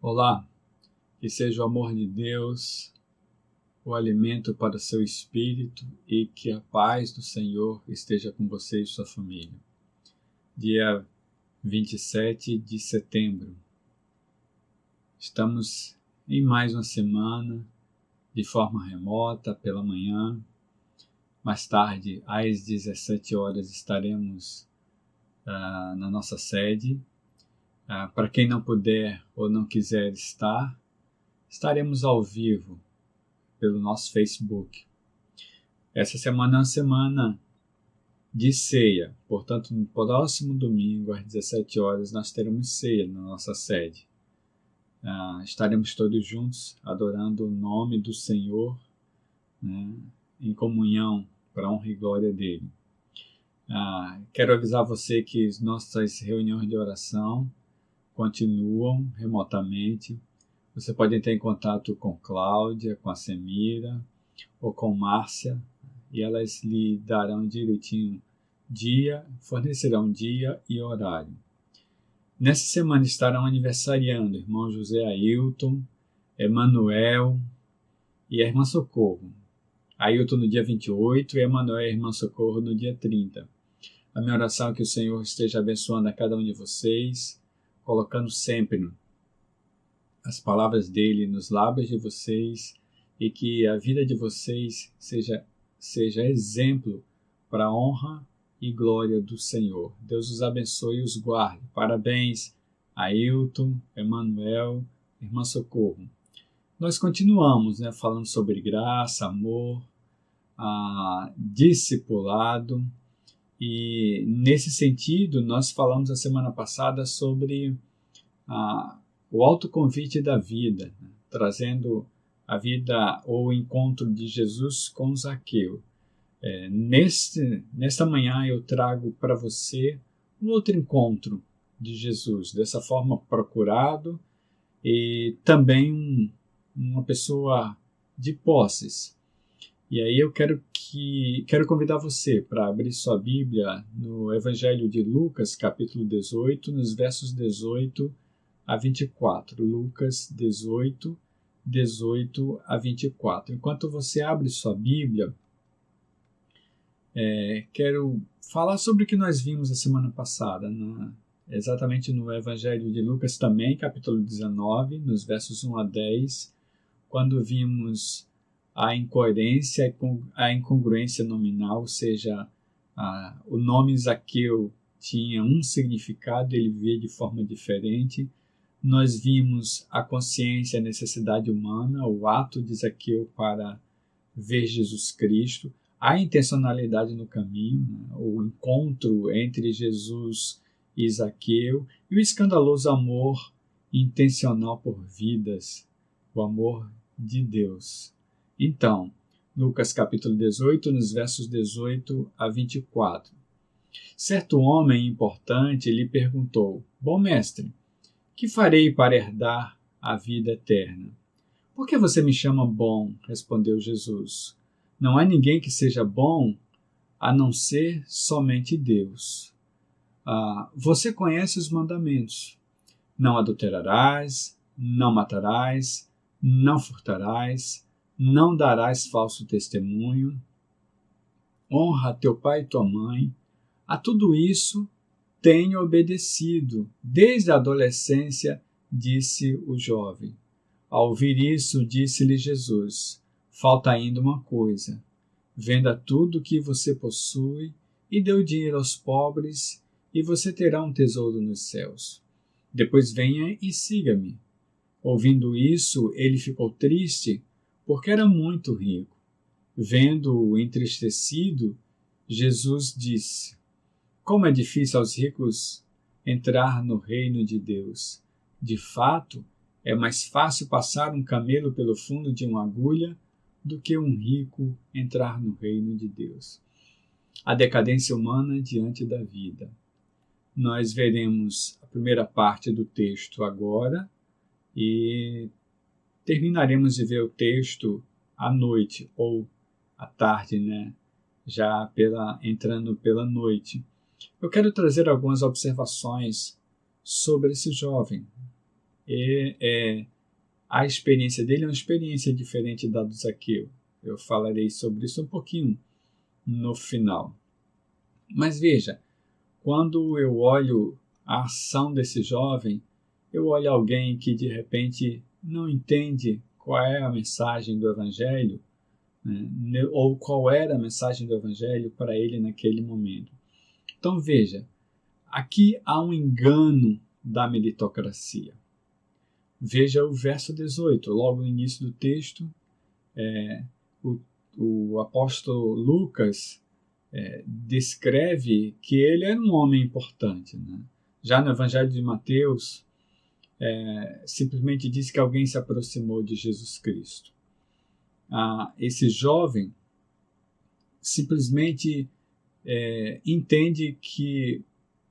Olá, que seja o amor de Deus o alimento para o seu espírito e que a paz do Senhor esteja com você e sua família. Dia 27 de setembro. Estamos em mais uma semana de forma remota, pela manhã. Mais tarde, às 17 horas, estaremos na nossa sede. Para quem não puder ou não quiser estar, estaremos ao vivo pelo nosso Facebook. Essa semana é uma semana de ceia, portanto, no próximo domingo, às 17 horas, nós teremos ceia na nossa sede. Estaremos todos juntos adorando o nome do Senhor, né, em comunhão, para a honra e glória dele. Quero avisar você que nossas reuniões de oração continuam remotamente. Você pode entrar em contato com Cláudia, com a Semira ou com Márcia, e elas lhe darão direitinho fornecerão dia e horário. Nessa semana estarão aniversariando o irmão José Ailton, Emanuel e a irmã Socorro. Ailton no dia 28 e Emanuel e a irmã Socorro no dia 30. A minha oração é que o Senhor esteja abençoando a cada um de vocês, colocando sempre as palavras dele nos lábios de vocês e que a vida de vocês seja exemplo para a honra e glória do Senhor. Deus os abençoe e os guarde. Parabéns, Ailton, Emanuel, irmã Socorro. Nós continuamos falando sobre graça, amor, discipulado, e nesse sentido nós falamos a semana passada sobre o autoconvite da vida, trazendo a vida ou o encontro de Jesus com Zaqueu. Nesta manhã eu trago para você um outro encontro de Jesus, dessa forma procurado, e também uma pessoa de posses. E aí eu quero convidar você para abrir sua Bíblia no Evangelho de Lucas, capítulo 18, nos versos 18 a 24. Lucas 18, 18 a 24. Enquanto você abre sua Bíblia, quero falar sobre o que nós vimos a semana passada, exatamente no Evangelho de Lucas também, capítulo 19, nos versos 1 a 10, quando vimos a incoerência, a incongruência nominal, ou seja, o nome Zaqueu tinha um significado, ele via de forma diferente. Nós vimos a consciência, a necessidade humana, o ato de Zaqueu para ver Jesus Cristo, a intencionalidade no caminho, o encontro entre Jesus e Zaqueu, e o escandaloso amor intencional por vidas, o amor de Deus. Então, Lucas capítulo 18, nos versos 18 a 24. Certo homem importante lhe perguntou: Bom mestre, que farei para herdar a vida eterna? Por que você me chama bom? Respondeu Jesus. Não há ninguém que seja bom a não ser somente Deus. Você conhece os mandamentos. Não adulterarás, não matarás, não furtarás, não darás falso testemunho, honra teu pai e tua mãe. A tudo isso tenho obedecido desde a adolescência, disse o jovem. Ao ouvir isso, disse-lhe Jesus: falta ainda uma coisa. Venda tudo o que você possui e dê o dinheiro aos pobres, e você terá um tesouro nos céus. Depois venha e siga-me. Ouvindo isso, ele ficou triste, porque era muito rico. Vendo-o entristecido, Jesus disse: Como é difícil aos ricos entrar no reino de Deus. De fato, é mais fácil passar um camelo pelo fundo de uma agulha do que um rico entrar no reino de Deus. A decadência humana diante da vida. Nós veremos a primeira parte do texto agora e terminaremos de ver o texto à noite ou à tarde, já entrando pela noite. Eu quero trazer algumas observações sobre esse jovem. A experiência dele é uma experiência diferente da do Zaqueu. Eu falarei sobre isso um pouquinho no final. Mas veja, quando eu olho a ação desse jovem, eu olho alguém que de repente não entende qual é a mensagem do Evangelho, né? Ou qual era a mensagem do Evangelho para ele naquele momento. Então veja, aqui há um engano da meritocracia. Veja o verso 18, logo no início do texto, o apóstolo Lucas descreve que ele era um homem importante, né? Já no Evangelho de Mateus, simplesmente diz que alguém se aproximou de Jesus Cristo. Esse jovem simplesmente entende que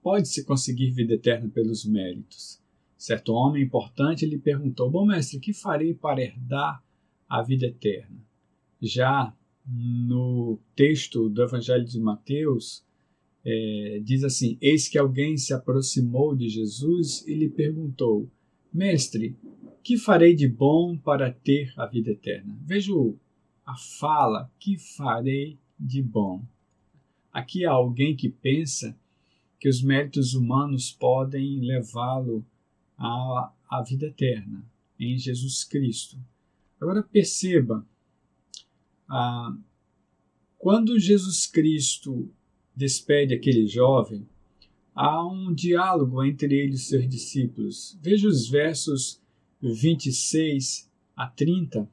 pode-se conseguir vida eterna pelos méritos. Certo homem importante lhe perguntou: bom mestre, que farei para herdar a vida eterna? Já no texto do Evangelho de Mateus, diz assim: eis que alguém se aproximou de Jesus e lhe perguntou: mestre, que farei de bom para ter a vida eterna? Veja a fala, que farei de bom. Aqui há alguém que pensa que os méritos humanos podem levá-lo à vida eterna em Jesus Cristo. Agora perceba, quando Jesus Cristo despede aquele jovem, há um diálogo entre ele e seus discípulos. Veja os versos 26 a 30.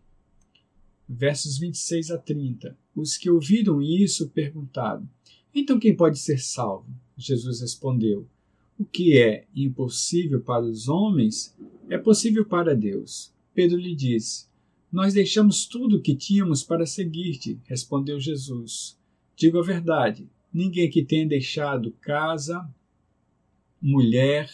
Versos 26 a 30. Os que ouviram isso perguntaram: então quem pode ser salvo? Jesus respondeu: o que é impossível para os homens é possível para Deus. Pedro lhe disse: nós deixamos tudo o que tínhamos para seguir-te. Respondeu Jesus: digo a verdade, ninguém que tenha deixado casa, mulher,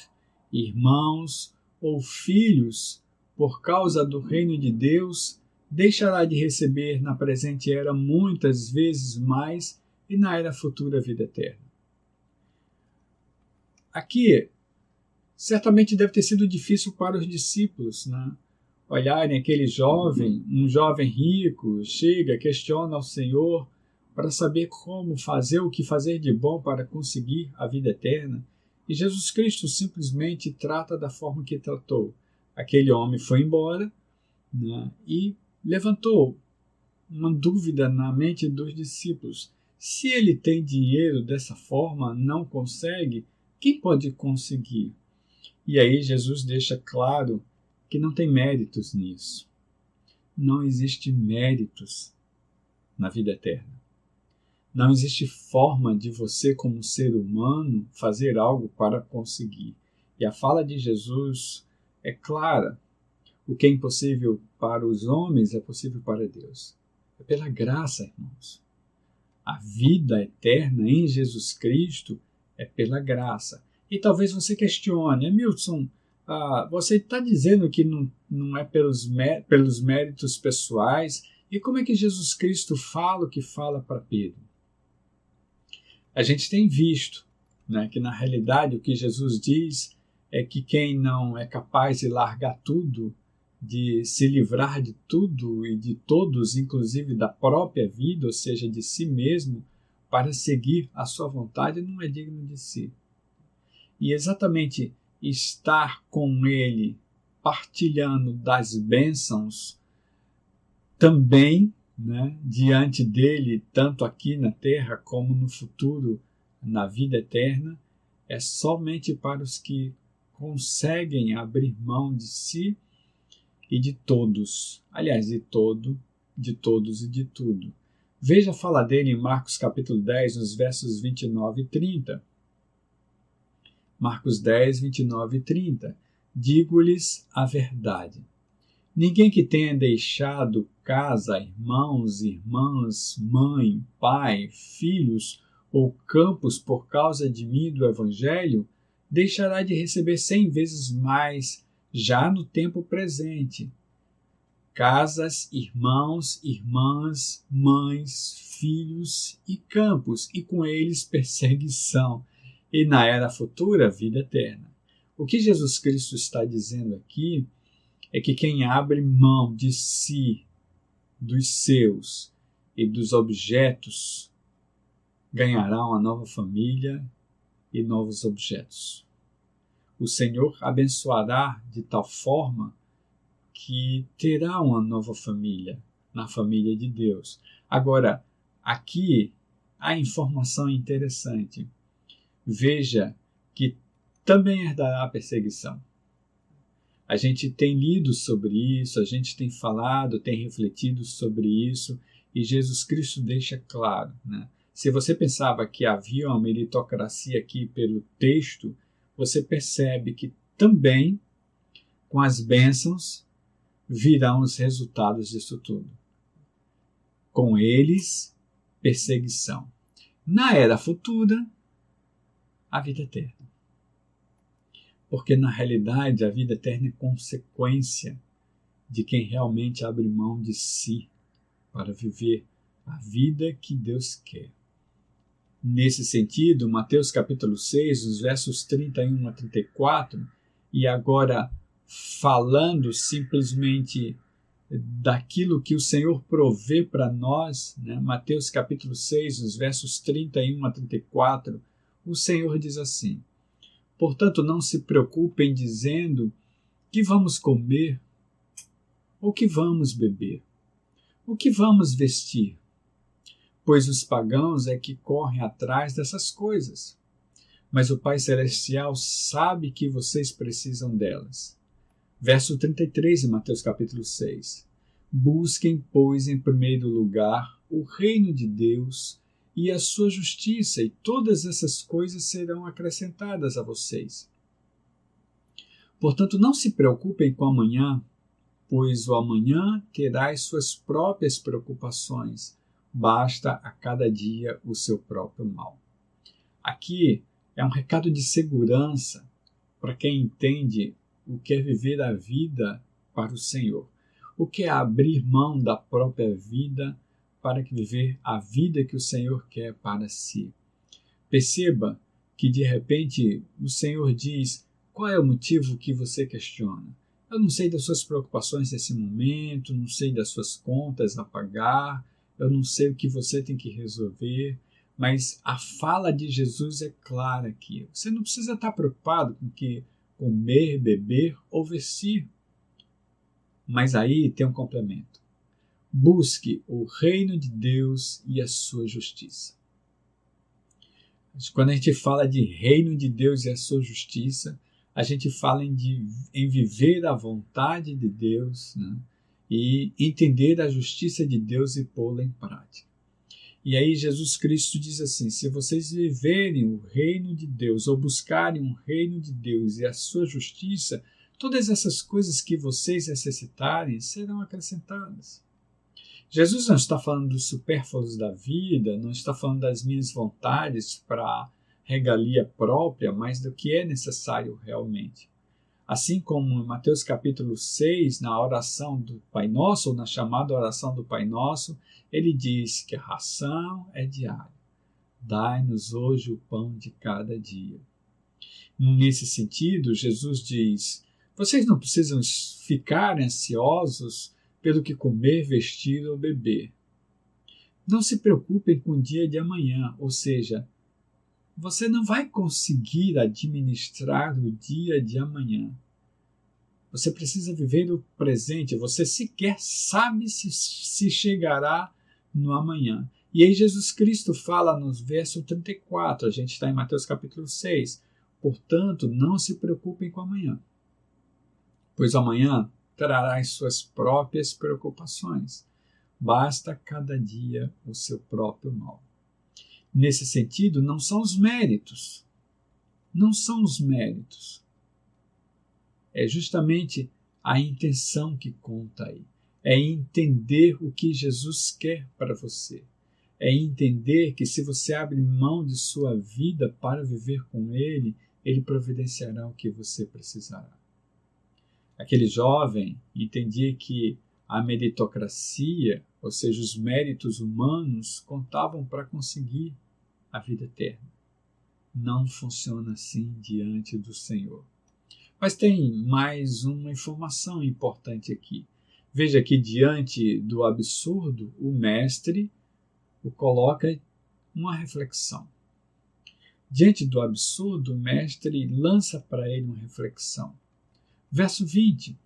irmãos ou filhos por causa do reino de Deus deixará de receber na presente era muitas vezes mais e na era futura a vida eterna. Aqui, certamente deve ter sido difícil para os discípulos, né? Olharem aquele jovem, um jovem rico, chega, questiona ao Senhor para saber como fazer, o que fazer de bom para conseguir a vida eterna. E Jesus Cristo simplesmente trata da forma que tratou. Aquele homem foi embora, né, e levantou uma dúvida na mente dos discípulos. Se ele tem dinheiro dessa forma, não consegue, quem pode conseguir? E aí Jesus deixa claro que não tem méritos nisso. Não existe méritos na vida eterna. Não existe forma de você, como ser humano, fazer algo para conseguir. E a fala de Jesus é clara. O que é impossível para os homens é possível para Deus. É pela graça, irmãos. A vida eterna em Jesus Cristo é pela graça. E talvez você questione: Milton, você está dizendo que não é pelos méritos pessoais, e como é que Jesus Cristo fala o que fala para Pedro? A gente tem visto, né, que na realidade o que Jesus diz é que quem não é capaz de largar tudo, de se livrar de tudo e de todos, inclusive da própria vida, ou seja, de si mesmo, para seguir a sua vontade, não é digno de si. E exatamente estar com ele, partilhando das bênçãos, também, né, diante dele, tanto aqui na terra como no futuro, na vida eterna, é somente para os que conseguem abrir mão de si e de todos. Aliás, de todos e de tudo. Veja a fala dele em Marcos capítulo 10, nos versos 29 e 30. Marcos 10, 29 e 30. Digo-lhes a verdade. Ninguém que tenha deixado casa, irmãos, irmãs, mãe, pai, filhos ou campos por causa de mim e do Evangelho, deixará de receber 100 vezes mais já no tempo presente. Casas, irmãos, irmãs, mães, filhos e campos, e com eles perseguição, e na era futura, vida eterna. O que Jesus Cristo está dizendo aqui é que quem abre mão de si, dos seus e dos objetos, ganhará uma nova família e novos objetos. O Senhor abençoará de tal forma que terá uma nova família, na família de Deus. Agora, aqui a informação é interessante. Veja que também herdará a perseguição. A gente tem lido sobre isso, a gente tem falado, tem refletido sobre isso, e Jesus Cristo deixa claro, né? Se você pensava que havia uma meritocracia aqui pelo texto, você percebe que também, com as bênçãos, virão os resultados disso tudo. Com eles, perseguição. Na era futura, a vida eterna. Porque, na realidade, a vida eterna é consequência de quem realmente abre mão de si para viver a vida que Deus quer. Nesse sentido, Mateus capítulo 6, os versos 31 a 34, e agora falando simplesmente daquilo que o Senhor provê para nós, né? Mateus capítulo 6, os versos 31 a 34, o Senhor diz assim: portanto, não se preocupem dizendo que vamos comer, ou que vamos beber, o que vamos vestir, pois os pagãos é que correm atrás dessas coisas. Mas o Pai Celestial sabe que vocês precisam delas. Verso 33 em Mateus capítulo 6. Busquem, pois, em primeiro lugar o reino de Deus e a sua justiça, e todas essas coisas serão acrescentadas a vocês. Portanto, não se preocupem com amanhã, pois o amanhã terá as suas próprias preocupações. Basta a cada dia o seu próprio mal. Aqui é um recado de segurança para quem entende o que é viver a vida para o Senhor. O que é abrir mão da própria vida para viver a vida que o Senhor quer para si. Perceba que de repente o Senhor diz: qual é o motivo que você questiona? Eu não sei das suas preocupações nesse momento, não sei das suas contas a pagar, eu não sei o que você tem que resolver, mas a fala de Jesus é clara aqui. Você não precisa estar preocupado com o que comer, beber ou vestir. Mas aí tem um complemento. Busque o reino de Deus e a sua justiça. Quando a gente fala de reino de Deus e a sua justiça, a gente fala em viver a vontade de Deus, né? E entender a justiça de Deus e pô-la em prática. E aí Jesus Cristo diz assim: se vocês viverem o reino de Deus ou buscarem o reino de Deus e a sua justiça, todas essas coisas que vocês necessitarem serão acrescentadas. Jesus não está falando dos supérfluos da vida, não está falando das minhas vontades para regalia própria, mas do que é necessário realmente. Assim como em Mateus capítulo 6, na oração do Pai Nosso, ou na chamada oração do Pai Nosso, ele diz que a ração é diária. Dai-nos hoje o pão de cada dia. Nesse sentido, Jesus diz: vocês não precisam ficar ansiosos pelo que comer, vestir ou beber. Não se preocupem com o dia de amanhã, ou seja, você não vai conseguir administrar o dia de amanhã. Você precisa viver o presente, você sequer sabe se chegará no amanhã. E aí Jesus Cristo fala no verso 34, a gente está em Mateus capítulo 6, portanto, não se preocupem com amanhã, pois amanhã trará as suas próprias preocupações. Basta cada dia o seu próprio mal. Nesse sentido, não são os méritos. Não são os méritos. É justamente a intenção que conta aí. É entender o que Jesus quer para você. É entender que se você abre mão de sua vida para viver com Ele, Ele providenciará o que você precisará. Aquele jovem entendia que a meritocracia, ou seja, os méritos humanos, contavam para conseguir a vida eterna. Não funciona assim diante do Senhor. Mas tem mais uma informação importante aqui. Veja que diante do absurdo, o mestre o coloca em uma reflexão. Diante do absurdo, o mestre lança para ele uma reflexão. Verso 20.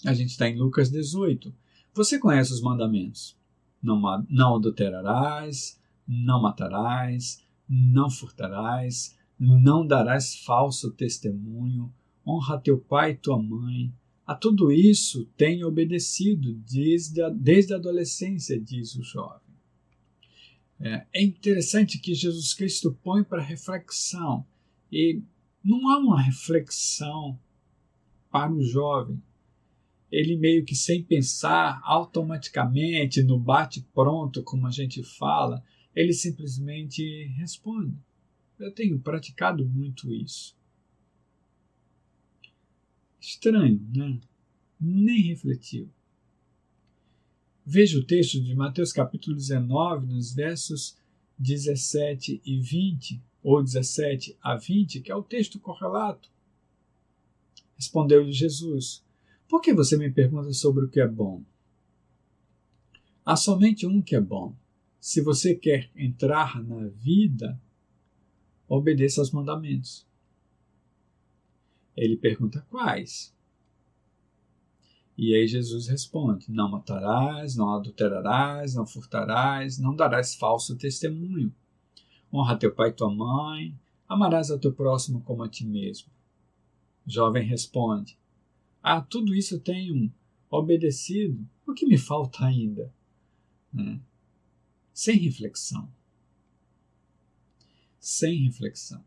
A gente está em Lucas 18. Você conhece os mandamentos? Não adulterarás, não matarás, não furtarás, não darás falso testemunho, honra teu pai e tua mãe. A tudo isso tem obedecido desde a adolescência, diz o jovem. É interessante que Jesus Cristo põe para reflexão, e não há uma reflexão para o jovem. Ele meio que sem pensar, automaticamente, no bate-pronto, como a gente fala, ele simplesmente responde. Eu tenho praticado muito isso. Estranho, né? Nem refletiu. Veja o texto de Mateus capítulo 19, nos versos 17 e 20, ou 17 a 20, que é o texto correlato. Respondeu-lhe Jesus: por que você me pergunta sobre o que é bom? Há somente um que é bom. Se você quer entrar na vida, obedeça aos mandamentos. Ele pergunta quais? E aí Jesus responde: não matarás, não adulterarás, não furtarás, não darás falso testemunho. Honra teu pai e tua mãe, amarás ao teu próximo como a ti mesmo. O jovem responde: tudo isso tenho obedecido, o que me falta ainda? Sem reflexão. Sem reflexão.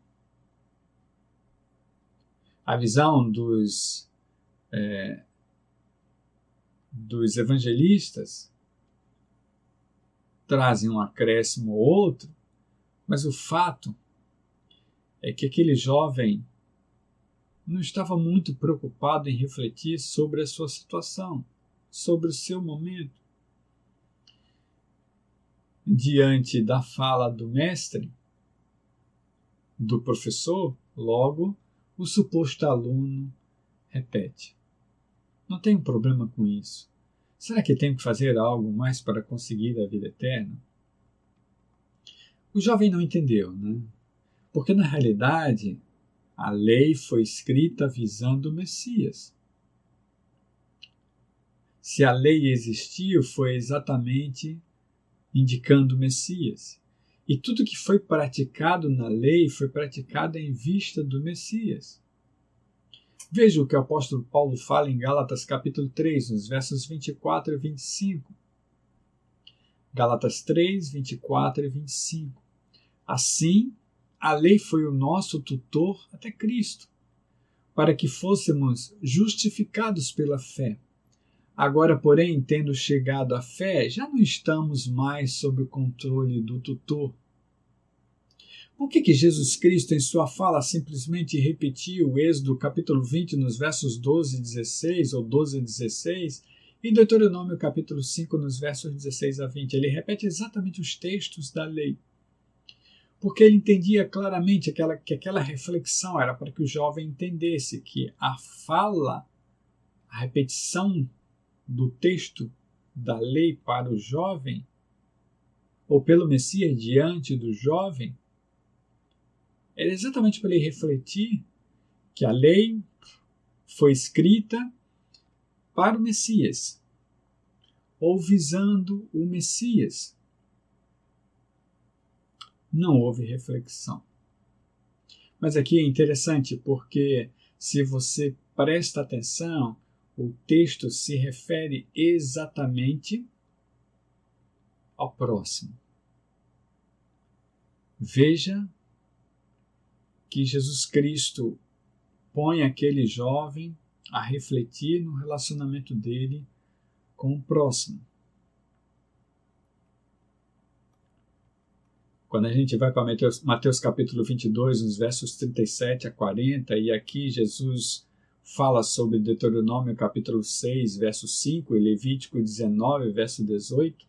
A visão dos evangelistas trazem um acréscimo ou outro, mas o fato é que aquele jovem não estava muito preocupado em refletir sobre a sua situação, sobre o seu momento. Diante da fala do mestre, do professor, logo o suposto aluno repete: não tenho problema com isso. Será que tenho que fazer algo mais para conseguir a vida eterna? O jovem não entendeu, né? Porque na realidade a lei foi escrita visando o Messias. Se a lei existiu, foi exatamente indicando o Messias. E tudo que foi praticado na lei foi praticado em vista do Messias. Veja o que o apóstolo Paulo fala em Gálatas capítulo 3, nos versos 24 e 25. Gálatas 3, 24 e 25. Assim, a lei foi o nosso tutor até Cristo, para que fôssemos justificados pela fé. Agora, porém, tendo chegado à fé, já não estamos mais sob o controle do tutor. Por que Jesus Cristo, em sua fala, simplesmente repetiu o Êxodo capítulo 20, nos versos 12 e 16, ou 12 e 16, e Deuteronômio capítulo 5, nos versos 16 a 20? Ele repete exatamente os textos da lei, porque ele entendia claramente que aquela reflexão era para que o jovem entendesse que a fala, a repetição do texto da lei para o jovem, ou pelo Messias diante do jovem, era exatamente para ele refletir que a lei foi escrita para o Messias, ou visando o Messias. Não houve reflexão. Mas aqui é interessante porque, se você presta atenção, o texto se refere exatamente ao próximo. Veja que Jesus Cristo põe aquele jovem a refletir no relacionamento dele com o próximo. Quando a gente vai para Mateus capítulo 22, nos versos 37 a 40, e aqui Jesus fala sobre Deuteronômio capítulo 6, verso 5, e Levítico 19, verso 18,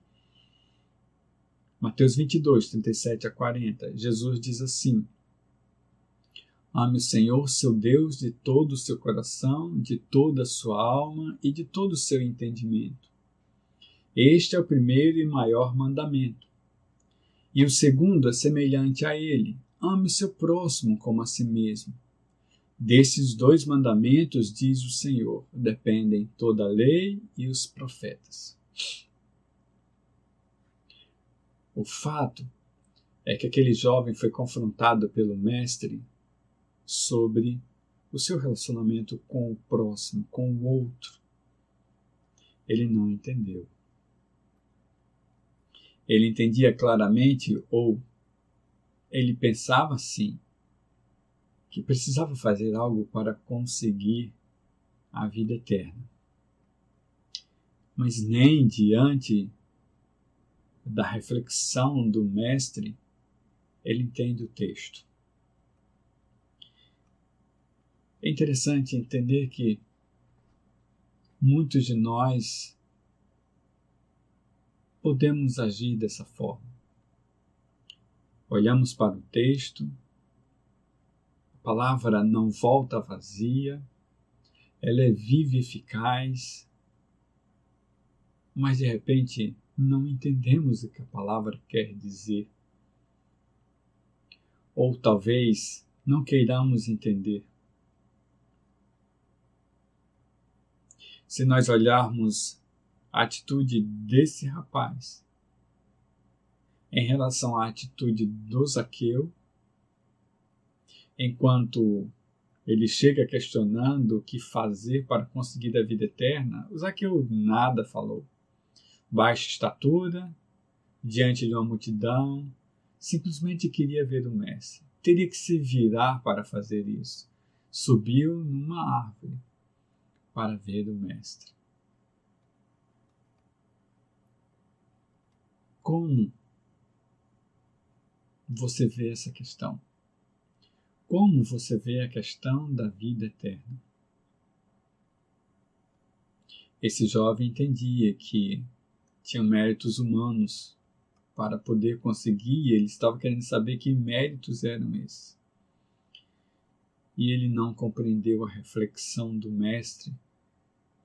Mateus 22, 37 a 40, Jesus diz assim: Ame o Senhor, seu Deus, de todo o seu coração, de toda a sua alma e de todo o seu entendimento. Este é o primeiro e maior mandamento. E o segundo é semelhante a ele: ame o seu próximo como a si mesmo. Desses dois mandamentos, diz o Senhor, dependem toda a lei e os profetas. O fato é que aquele jovem foi confrontado pelo mestre sobre o seu relacionamento com o próximo, com o outro. Ele não entendeu. Ele entendia claramente, ou ele pensava sim, que precisava fazer algo para conseguir a vida eterna. Mas nem diante da reflexão do mestre, ele entende o texto. É interessante entender que muitos de nós podemos agir dessa forma. Olhamos para o texto, a palavra não volta vazia, ela é viva e eficaz, mas de repente não entendemos o que a palavra quer dizer. Ou talvez não queiramos entender. Se nós olharmos a atitude desse rapaz em relação à atitude do Zaqueu, enquanto ele chega questionando o que fazer para conseguir a vida eterna, o Zaqueu nada falou. Baixa estatura, diante de uma multidão, simplesmente queria ver o mestre. Teria que se virar para fazer isso. Subiu numa árvore para ver o mestre. Como você vê essa questão? Como você vê a questão da vida eterna? Esse jovem entendia que tinha méritos humanos para poder conseguir, e ele estava querendo saber que méritos eram esses. E ele não compreendeu a reflexão do mestre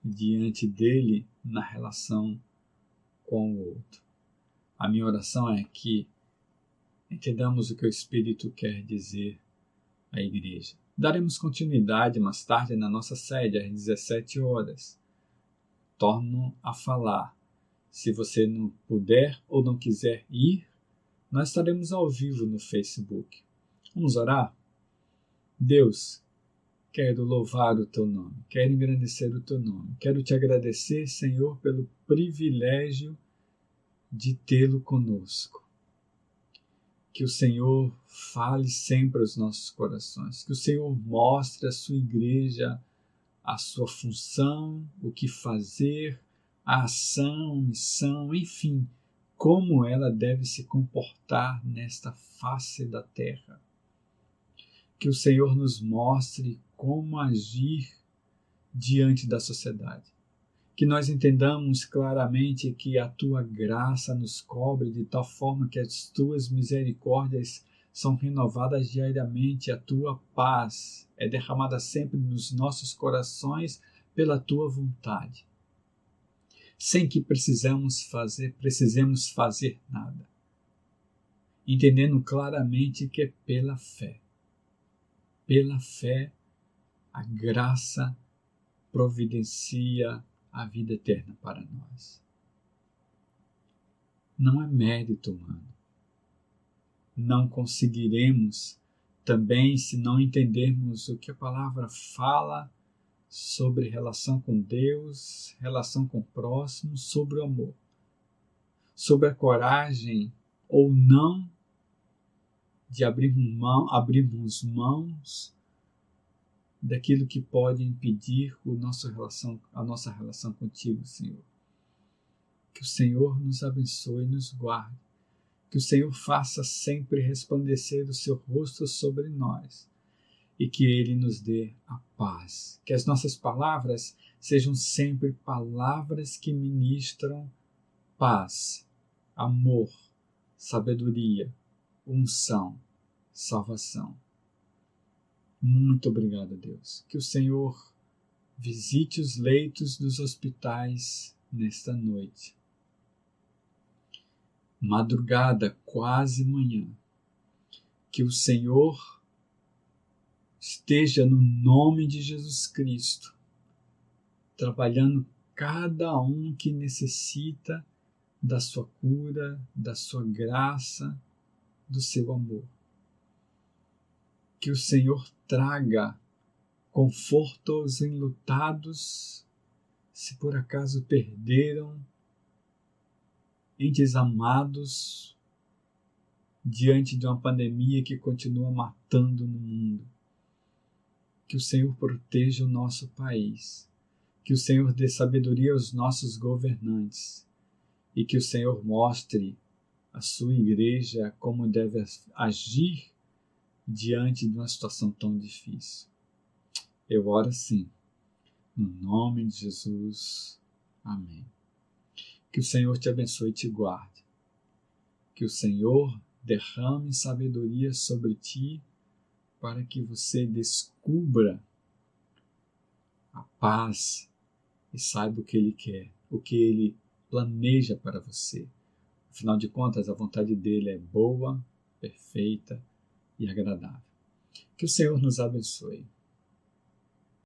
diante dele na relação com o outro. A minha oração é que entendamos o que o Espírito quer dizer à igreja. Daremos continuidade mais tarde na nossa sede, às 17 horas. Torno a falar. Se você não puder ou não quiser ir, nós estaremos ao vivo no Facebook. Vamos orar? Deus, quero louvar o teu nome, quero engrandecer o teu nome, quero te agradecer, Senhor, pelo privilégio de tê-lo conosco. Que o Senhor fale sempre aos nossos corações, que o Senhor mostre à sua igreja a sua função, o que fazer, a ação, missão, enfim, como ela deve se comportar nesta face da terra. Que o Senhor nos mostre como agir diante da sociedade. Que nós entendamos claramente que a tua graça nos cobre de tal forma que as tuas misericórdias são renovadas diariamente, a tua paz é derramada sempre nos nossos corações pela tua vontade, sem que precisemos fazer nada, entendendo claramente que é pela fé. Pela fé, a graça providencia a vida eterna para nós. Não é mérito humano. Não conseguiremos também se não entendermos o que a palavra fala sobre relação com Deus, relação com o próximo, sobre o amor, sobre a coragem ou não de abrirmos mãos daquilo que pode impedir a nossa relação contigo, Senhor. Que o Senhor nos abençoe e nos guarde. Que o Senhor faça sempre resplandecer o seu rosto sobre nós e que Ele nos dê a paz. Que as nossas palavras sejam sempre palavras que ministram paz, amor, sabedoria, unção, salvação. Muito obrigado, Deus. Que o Senhor visite os leitos dos hospitais nesta noite. Madrugada, quase manhã. Que o Senhor esteja no nome de Jesus Cristo, trabalhando cada um que necessita da sua cura, da sua graça, do seu amor. Que o Senhor traga conforto aos enlutados, se por acaso perderam entes amados diante de uma pandemia que continua matando no mundo. Que o Senhor proteja o nosso país, que o Senhor dê sabedoria aos nossos governantes e que o Senhor mostre a sua igreja como deve agir diante de uma situação tão difícil. Eu oro assim, no nome de Jesus. Amém. Que o Senhor te abençoe e te guarde. Que o Senhor derrame sabedoria sobre ti para que você descubra a paz e saiba o que Ele quer, o que Ele planeja para você. Afinal de contas, a vontade dEle é boa, perfeita e agradável. Que o Senhor nos abençoe.